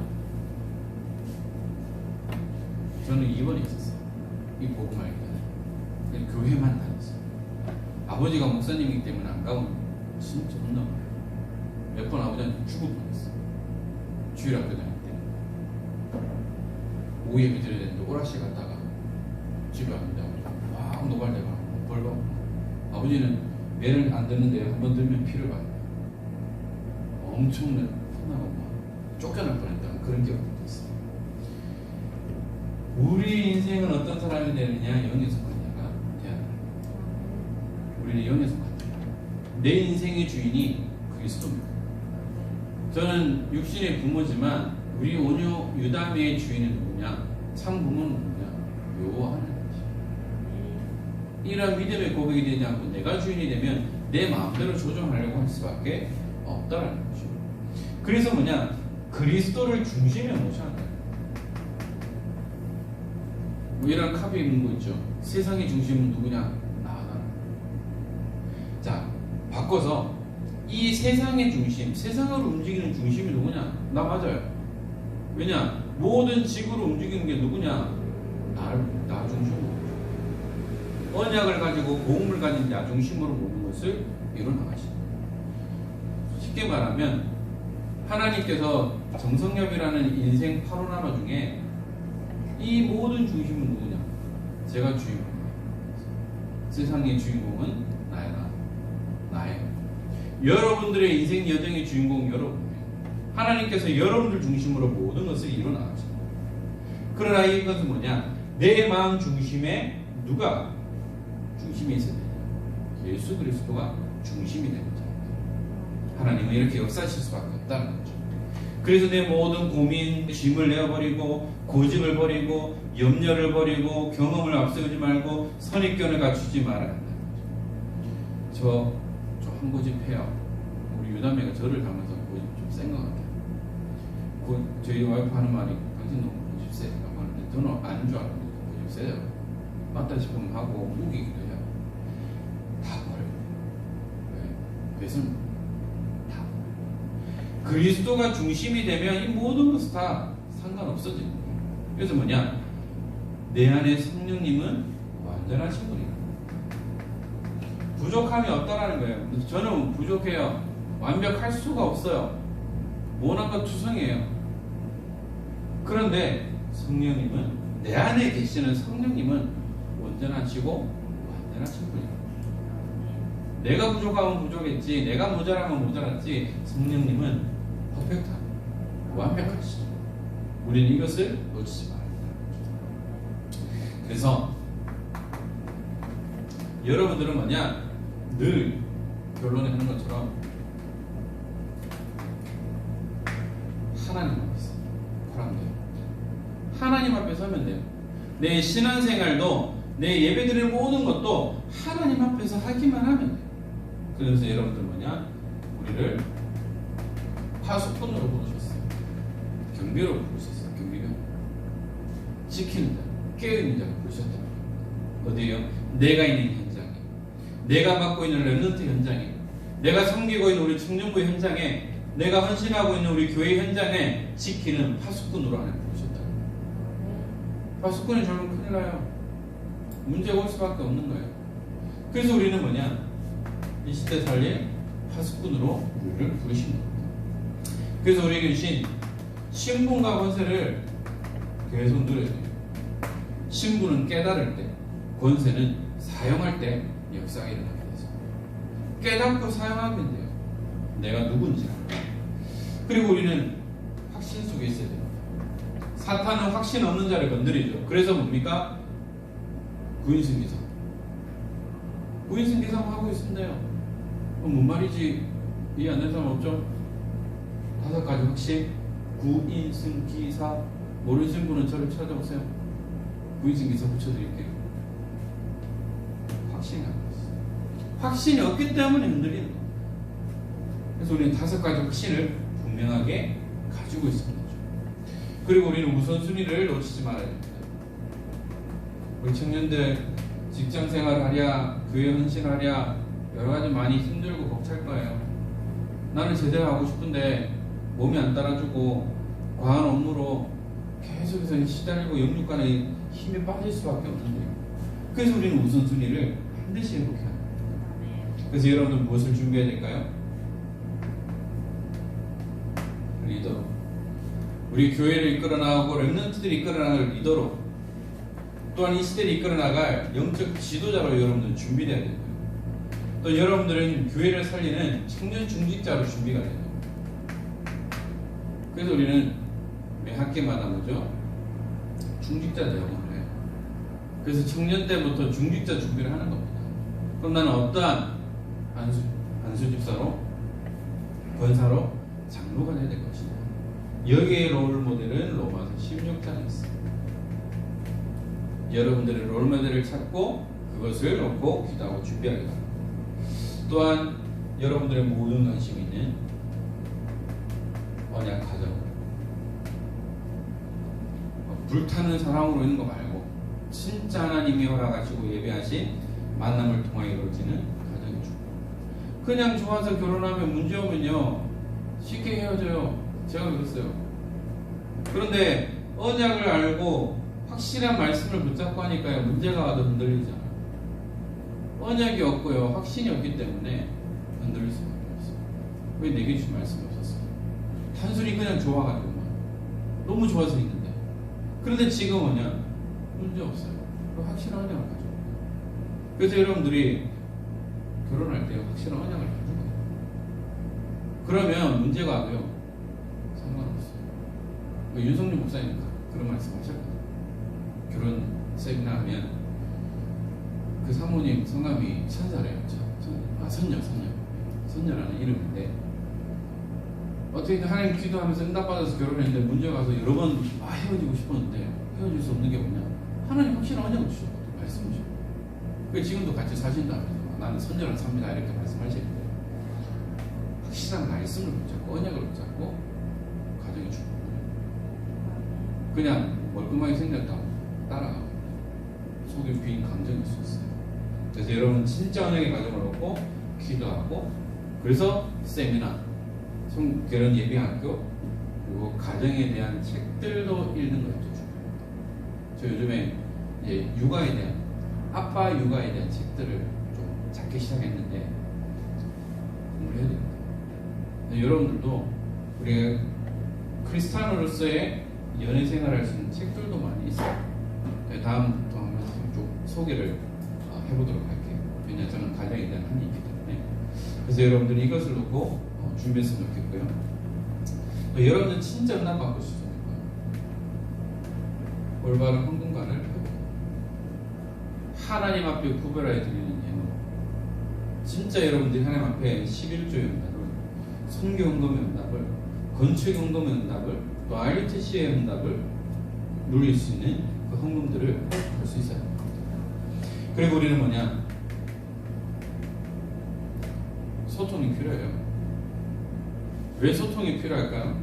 저는 2번에 있었어요. 이 복음 알기 전에. 그냥 교회만 다녔어요. 아버지가 목사님이기 때문에 안 가면 진짜 혼나요. 몇 번 아버지한테 죽을 뻔했어요. 주일학교 다닐 때. 오후 예배 드려야 되는데 오락실 갔다가 집에 왔는데 아버지가 막 노발대고 벌고 아버지는 매를 안 듣는데 한번 들면 피를 봐요. 엄청난 혼나고 막 쫓겨날 뻔했다는 그런 기억도 있어요. 우리 인생은 어떤 사람이 되느냐? 영에 속한 자가 되어야 합니다. 우리는 영에 속한 자. 내 인생의 주인이 그리스도입니다. 저는 육신의 부모지만 우리 온유 유다미의 주인은 누구냐? 참 부모는 누구냐? 여호와 하나님이죠. 이런 믿음의 고백이 되지 않고 내가 주인이 되면 내 마음대로 조정하려고 할 수밖에 없다는 거죠. 그래서 뭐냐? 그리스도를 중심에 모셔야 한다. 뭐 이런 카페 있는 거 있죠. 세상의 중심은 누구냐? 나다. 자, 바꿔서 이 세상의 중심, 세상을 움직이는 중심이 누구냐? 나 맞아요. 왜냐? 모든 지구를 움직이는 게 누구냐? 나 중심으로. 언약을 가지고 복음을 가진 자 중심으로 모든 것을 이뤄나가시다. 쉽게 말하면 하나님께서 정성엽이라는 인생 파노라마 중에 이 모든 중심은 누구냐? 제가 주인공이에요. 세상의 주인공은 나예요. 여러분들의 인생 여정의 주인공 여러분이에요. 하나님께서 여러분들 중심으로 모든 것을 이뤄나가십니다. 그러나 이것은 뭐냐? 내 마음 중심에 누가 중심이 있어야 되냐? 예수 그리스도가 중심이 되는 자입니다. 하나님은 이렇게 역사하실 수밖에 없다는 거죠. 그래서 내 모든 고민, 짐을 내어버리고 고집을 버리고 염려를 버리고 경험을 앞세우지 말고 선입견을 갖추지 말아야 한다는 거죠. 저 한 고집해요. 우리 유다매가 저를 닮아서 고집 좀 센 것 같아요. 저희 와이프 하는 말이 당신 너무 고집 세라고 하는데 저는 아닌 줄 알았는데 고집 세요. 맞다 싶으면 하고 우기기도 해요. 다 버려요. 왜? 그래서는 다 버려요. 그리스도가 중심이 되면 이 모든 것은 다 상관없어지는 거예요. 그래서 뭐냐? 내 안에 성령님은 완전하신 분이다. 부족함이 없다라는 거예요. 저는 부족해요. 완벽할 수가 없어요. 모난것 투성이에요. 그런데 성령님은 내 안에 계시는 성령님은 온전하시고 완전하신 분이에요. 내가 부족하면 부족했지, 내가 모자라면 모자랐지, 성령님은 퍼펙트한, 완벽하시죠. 우리는 이것을 놓치지 말아야 합니다. 그래서 여러분들은 뭐냐? 늘 결론에 하는 것처럼 하나님 앞에 서면 돼요. 하나님 앞에 서면 돼요. 내 신앙생활도 내 예배드리는 모든 것도 하나님 앞에서 하기만 하면 돼요. 그래서 여러분들 우리를 파수꾼으로 부르셨어요. 경비로 부르셨어요. 경비병. 지키는 자, 깨어있는 자를 부르셨다. 어디에요? 내가 있는 현장에, 내가 맡고 있는 렘넌트 현장에, 내가 섬기고 있는 우리 청년부 현장에, 내가 헌신하고 있는 우리 교회 현장에 지키는 파수꾼으로 하나님 부르셨다. 파수꾼이 잘못 큰일 나요. 문제가 올 수밖에 없는 거예요. 그래서 우리는 이 시대 살릴 파수꾼으로 우리를 부르신 겁니다. 그래서 우리에게 주신 신분과 권세를 계속 누려야 돼요. 신분은 깨달을 때, 권세는 사용할 때 역사가 일어나게 되죠. 깨닫고 사용하면 돼요. 내가 누군지 알고. 그리고 우리는 확신 속에 있어야 돼요. 사탄은 확신 없는 자를 건드리죠. 그래서 뭡니까? 구인승기상. 구인승기상 하고 있습니다요. 뭔 말이지? 이해 안 되는 사람 없죠? 5가지 확신. 구인승기사. 모르시는 분은 저를 찾아오세요. 구인승기사 붙여드릴게요. 확신이 안 있어요. 확신이 없기 때문에 흔들리는 거예요. 그래서 우리는 5가지 확신을 분명하게 가지고 있습니다. 그리고 우리는 우선순위를 놓치지 말아야 됩니다. 우리 청년들 직장생활 하랴, 교회 헌신하랴 여러 가지 많이 힘들고 벅찰 거예요. 나는 제대로 하고 싶은데 몸이 안 따라주고 과한 업무로 계속해서 시달리고 영육간에 힘이 빠질 수밖에 없는데요. 그래서 우리는 우선순위를 반드시 회복해야 합니다. 그래서 여러분들 무엇을 준비해야 될까요? 리더. 우리 교회를 이끌어 나가고 렘넌트들이 이끌어 나갈 리더로, 또한 이 시대를 이끌어 나갈 영적 지도자로 여러분들은 준비돼야 됩니다. 또 여러분들은 교회를 살리는 청년 중직자로 준비가 돼야 됩니다. 그래서 우리는 매 학기마다 중직자 대학원을 해요. 그래서 청년 때부터 중직자 준비를 하는 겁니다. 그럼 나는 어떠한 안수 집사로, 권사로, 장로가 돼야 될 것이냐. 여기에 롤 모델은 로마서 16장에 있습니다. 여러분들의 롤 모델을 찾고 그것을 놓고 기도하고 준비하기 바랍니다. 또한 여러분들의 모든 관심 있는 언약 가정, 불타는 사랑으로 있는 거 말고 진짜 하나님이 허락하시고 예배하신 만남을 통하여 이루어지는 가정의 축복. 그냥 좋아서 결혼하면 문제 오면요 쉽게 헤어져요. 제가 그랬어요. 그런데 언약을 알고 확실한 말씀을 붙잡고 하니까요 문제가 와도 흔들리잖아요. 언약이 없고요 확신이 없기 때문에 흔들릴 수밖에 없어요. 왜 내게 주신 말씀이 없었어요? 단순히 그냥 좋아가지고만 너무 좋아서 있는데, 그런데 지금 문제 없어요. 확실한 언약을 가지고. 그래서 여러분들이 결혼할 때 확실한 언약을 가지고 해요. 그러면 문제가 와도요 상관없어요. 윤석열 목사님 그런 말씀 하셨거든요. 결혼 세미나 하면 그 사모님 성함이 천사래요. 선녀라는 이름인데, 어떻게 하나님 기도하면서 응답받아서 결혼했는데 문제가 와서 여러 번 헤어지고 싶었는데 헤어질 수 없는 게 뭐냐, 하나님 확실한 언약을 주셨거든요. 말씀을 주셨거든요. 그래서 지금도 같이 사신다면서 나는 선녀를 삽니다 이렇게 말씀하시는데, 확실한 말씀을 붙잡고 언약을 붙잡고 가정이 축복을 해요. 그냥 멀끔하게 생겼다고 따라가고 속에 빈 감정일 수 있어요. 그래서 여러분 진짜 언약의 가정을 얻고 기도하고, 그래서 세미나, 결혼 예비학교, 그리고 가정에 대한 책들도 읽는 것도 중요합니다. 저 요즘에 이제 육아에 대한, 아빠 육아에 대한 책들을 좀 찾기 시작했는데 공부를 해야 됩니다. 여러분들도 우리가 크리스찬으로서의 연애 생활을 할 수 있는 책들도 많이 있어요. 다음부터 한번 좀 소개를 해보도록 할게요. 왜냐하면 저는 가정에 대한 한이 있기 때문에. 그래서 여러분들이 이것을 놓고 준비했으면 좋겠고요. 또 여러분들 진짜 응답받고 싶으니까 올바른 헌금관을 회복해요. 하나님 앞에 구별하여 드리는 예물, 진짜 여러분들이 하나님 앞에 11조의 응답을, 선교 헌금의 응답을, 건축 헌금의 응답을, 또 RUTC의 응답을 누릴 수 있는 그 헌금들을 할 수 있어요. 그리고 우리는 뭐냐? 소통이 필요해요. 왜 소통이 필요할까요?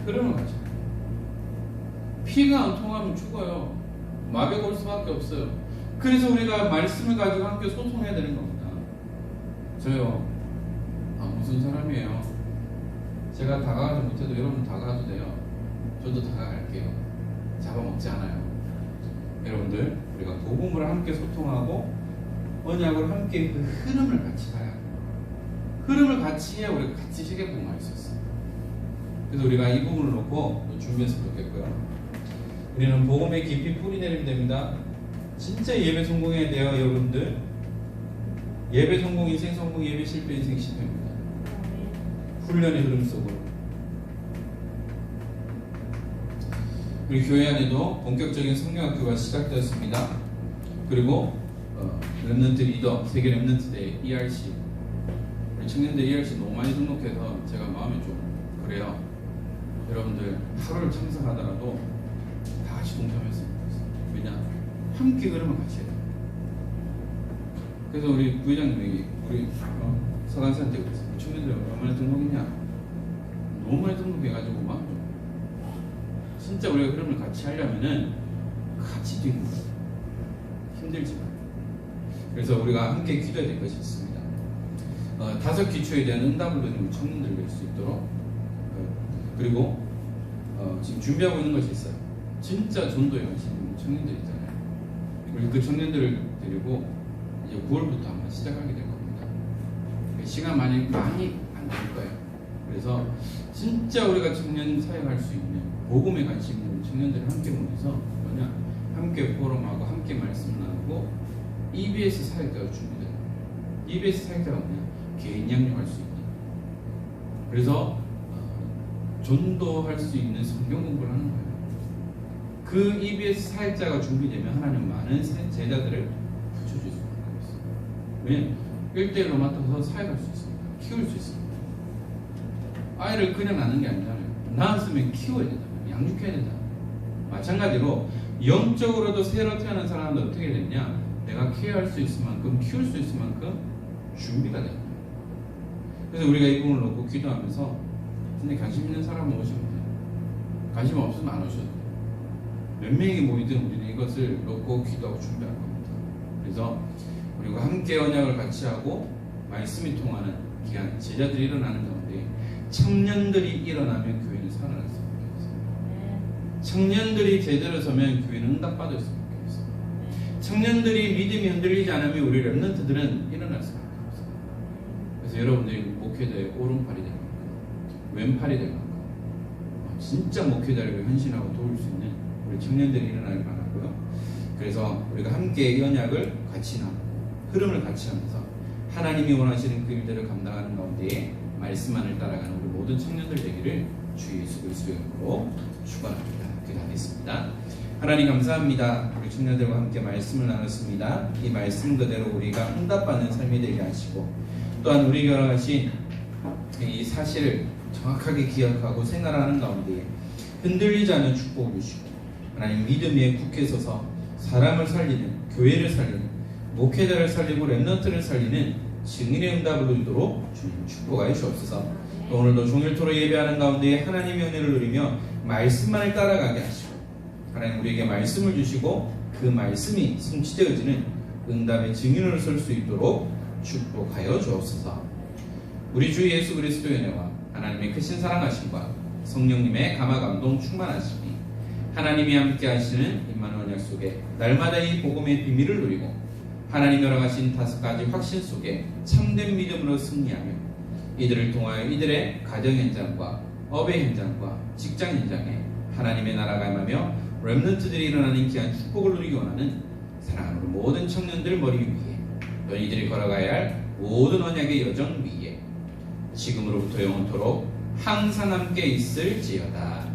흐름을 가져. 피가 안 통하면 죽어요. 마비가 올 수밖에 없어요. 그래서 우리가 말씀을 가지고 함께 소통해야 되는 겁니다. 저요, 무슨 사람이에요? 제가 다가가지 못해도 여러분 다가가도 돼요. 저도 다가갈게요. 잡아먹지 않아요. 여러분들, 우리가 복음을 함께 소통하고 언약을 함께 그 흐름을 같이 가야 해요. 흐름을 같이 해야 우리가 같이 세계복음할 수 있어요. 그래서 우리가 이 부분을 놓고 준비했으면 좋겠고요. 우리는 복음의 깊이 뿌리 내리면 됩니다. 진짜 예배 성공해야 돼요, 여러분들. 예배 성공, 인생 성공, 예배 실패, 인생 실패입니다. 훈련의 흐름 속으로. 우리 교회 안에도 본격적인 성령학교가 시작되었습니다. 그리고 랩넌트 리더, 세계 랩넌트 대회 ERC, 우리 청년들 ERC 너무 많이 등록해서 제가 마음이 좀 그래요. 여러분들 하루를 참석하더라도 다 같이 동참했으면 좋겠어요. 왜냐? 함께 그러면 같이 해요. 그래서 우리 부회장님이 우리 서간사한테 그랬어요. 청년들 얼마나 등록했냐? 너무 많이 등록해가지고 막 진짜 우리가 흐름을 같이 하려면은 같이 뛰는 거예요. 힘들지만. 그래서 우리가 함께 기도해야 될 것이 있습니다. 5 기초에 대한 응답을 누리는 청년들이 될 수 있도록 그리고 지금 준비하고 있는 것이 있어요. 진짜 전도에 관심 있는 청년들 있잖아요. 우리 그 청년들을 데리고 이제 9월부터 아마 시작하게 될 겁니다. 시간 많이 안 될 거예요. 그래서 진짜 우리가 청년 사역할 수 있는 복음에 관심 있는 청년들을 함께 모여서 뭐냐? 함께 포럼하고 함께 말씀 나누고 EBS 사역자가 준비돼요. EBS 사역자가 뭐냐? 개인 양육할 수 있는. 그래서 전도할 수 있는 성경 공부를 하는 거예요. 그 EBS 사역자가 준비되면 하나님 많은 제자들을 붙여줄 수 있어요. 왜냐면 1대1로 맡아서 사역할 수 있습니다. 키울 수 있습니다. 아이를 그냥 낳는 게 아니잖아요. 낳았으면 키워야 되잖아요. 양육해야 되잖아요. 마찬가지로 영적으로도 새로 태어난 사람은 어떻게 되냐? 내가 케어할 수 있을 만큼, 키울 수 있을 만큼 준비가 되는 거예요. 그래서 우리가 이 부분을 놓고 기도하면서 근데 관심 있는 사람은 오시면 돼요. 관심 없으면 안 오셔도 돼요. 몇 명이 모이든 우리는 이것을 놓고 기도하고 준비할 겁니다. 그래서 우리가 함께 언약을 같이 하고 말씀이 통하는 기한, 제자들이 일어나는 가운데 청년들이 일어나면 교회는 살아날 수밖에 없어요. 청년들이 제대로 서면 교회는 응답받을 수밖에 없어요. 청년들이 믿음이 흔들리지 않으면 우리 랩런트들은 일어날 수밖에 없어요. 그래서 여러분들이 목회자의 오른팔이 될 만큼, 왼팔이 될 만큼 진짜 목회자를 헌신하고 도울 수 있는 우리 청년들이 일어나길 바라고요. 그래서 우리가 함께 이 언약을 같이 나누고 흐름을 같이 하면서 하나님이 원하시는 그 일들을 감당하는 가운데 말씀만을 따라가는 우리 모든 청년들 되기를 주 예수 그리스도의 이름으로 축원합니다. 기도하겠습니다. 하나님 감사합니다. 우리 청년들과 함께 말씀을 나눴습니다. 이 말씀 그대로 우리가 응답받는 삶이 되게 하시고 또한 우리가 하신 이 사실을 정확하게 기억하고 생활하는 가운데 흔들리지 않는 축복을 주시고 하나님 믿음에 굳게 서서 사람을 살리는, 교회를 살리는, 목회자를 살리고 랩런트를 살리는 증인의 응답을 누리도록 주님 축복하여 주옵소서. 또 오늘도 종일토록 예배하는 가운데 하나님의 은혜를 누리며 말씀만을 따라가게 하시고 하나님 우리에게 말씀을 주시고 그 말씀이 성취되어지는 응답의 증인으로 설 수 있도록 축복하여 주옵소서. 우리 주 예수 그리스도의 은혜와 하나님의 크신 사랑하심과 성령님의 감화 감동 충만하심이 하나님이 함께 하시는 임마누엘 약속에 날마다 이 복음의 비밀을 누리고 하나님이 허락하신 5가지 확신 속에 참된 믿음으로 승리하며 이들을 통하여 이들의 가정 현장과 업의 현장과 직장 현장에 하나님의 나라가 임하며 렘넌트들이 일어나는 귀한 축복을 누리기 원하는 사랑하는 모든 청년들 머리 위에 또 이들이 걸어가야 할 모든 언약의 여정 위에 지금으로부터 영원토록 항상 함께 있을지어다.